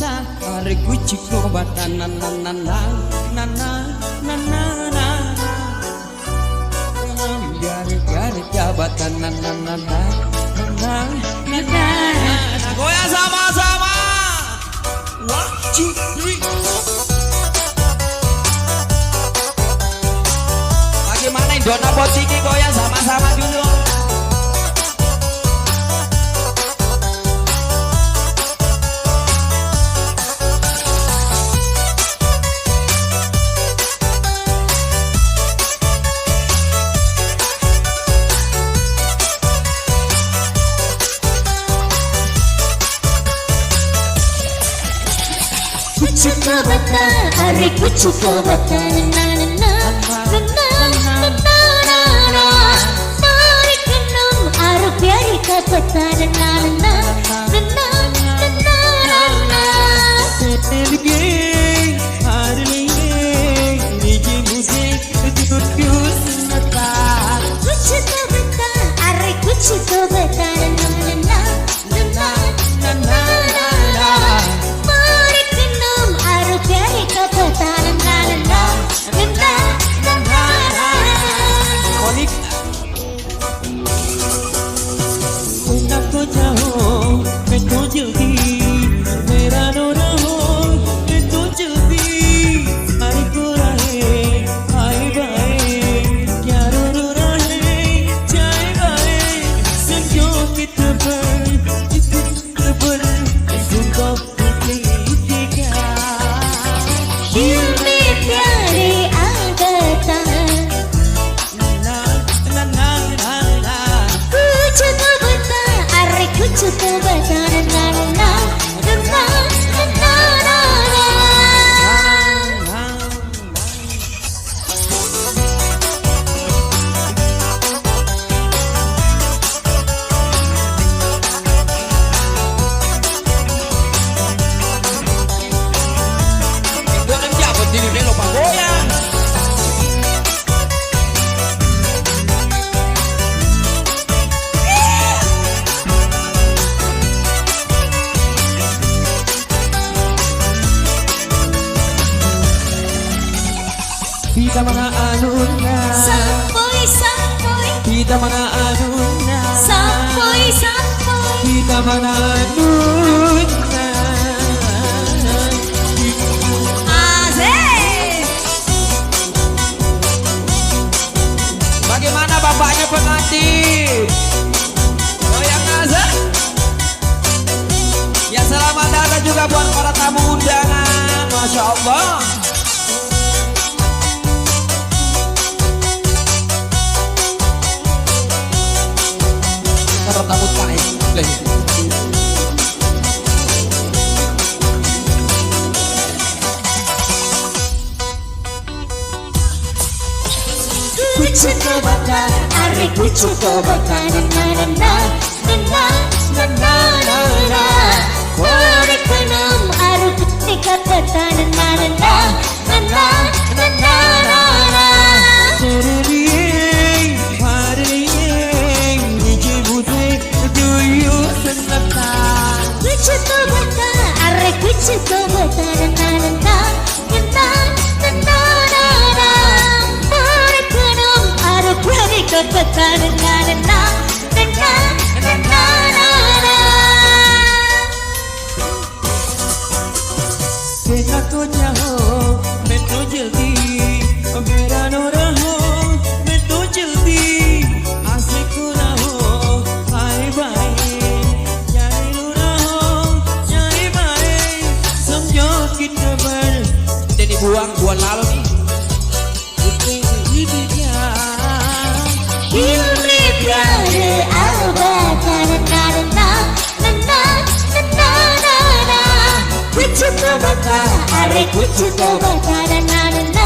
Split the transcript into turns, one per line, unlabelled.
are kucing obatan na na na na na na na na na gare jabatan na na na na na na na. Goyang sama-sama. 1, 2, 3. Bagaimana Indona Botiki goyang sama-sama dulu.
कुछ तो बता, अरे कुछ तो बता, ना ना ना ना ना ना ना ना सारे कन्नम आरो प्यारी का पता ना ना ना ना ना ना ना ना
तेरे हार लिए मुझे तुझको क्यों सुनता
कुछ तो बता, अरे कुछ तो बता ना ना ना ना ना ना ना ना सारे कन्नम आरो प्यारी का पता ना ना ना ना ना ना ना
Konik ना तो चाहो मैं तो जल्दी मेरा नो रहो मैं तो जल्दी आई को रहे आई बाए क्या रो रहे जाए बाए संजो कितबर सुनको देखा
दिल में प्यारे आगता
ना ना ना ना ना
कुछ तो बता, अरे कुछ तो बता ना ना ना ना ना ना ना ना
Doon jabot din yung lupa goyang. Kita mga alun na
Sampoy, sampoy,
Kita mga alun na
sampoy, sampoy
Kita mga alun na
Asik!
Bagaimana bapaknya pengantin? Goyang azan. Ya selamat datang juga buat para tamu undangan. Masya Allah. Para tamu kain.
कुछ तो बता, अरे कुछ तो बता ना ना ना ना ना ना ना ना ना सारे कन्नम आरो प्यारी का पता ना ना ना ना ना ना ना ना ना
तेरे लिए हार लिए मुझे do you सुनता
कुछ तो बता, अरे कुछ तो बता ना ना ना ना ना ना ना ना सारे कन्नम आरो प्यारी का पता ना ना ना ना ना ना ना ना ना
देखा तो चाहो मैं तो जल्दी मेरा नो रहो मैं तो जल्दी आशिक ना हो आए बाए जाए नो रहो जाए बाए समझो kita ber jadi buang buat lalu nih
दिल में प्यारे आवाज़ ना ना ना ना ना ना ना ना ना कुछ तो बता, अरे कुछ तो बता ना ना ना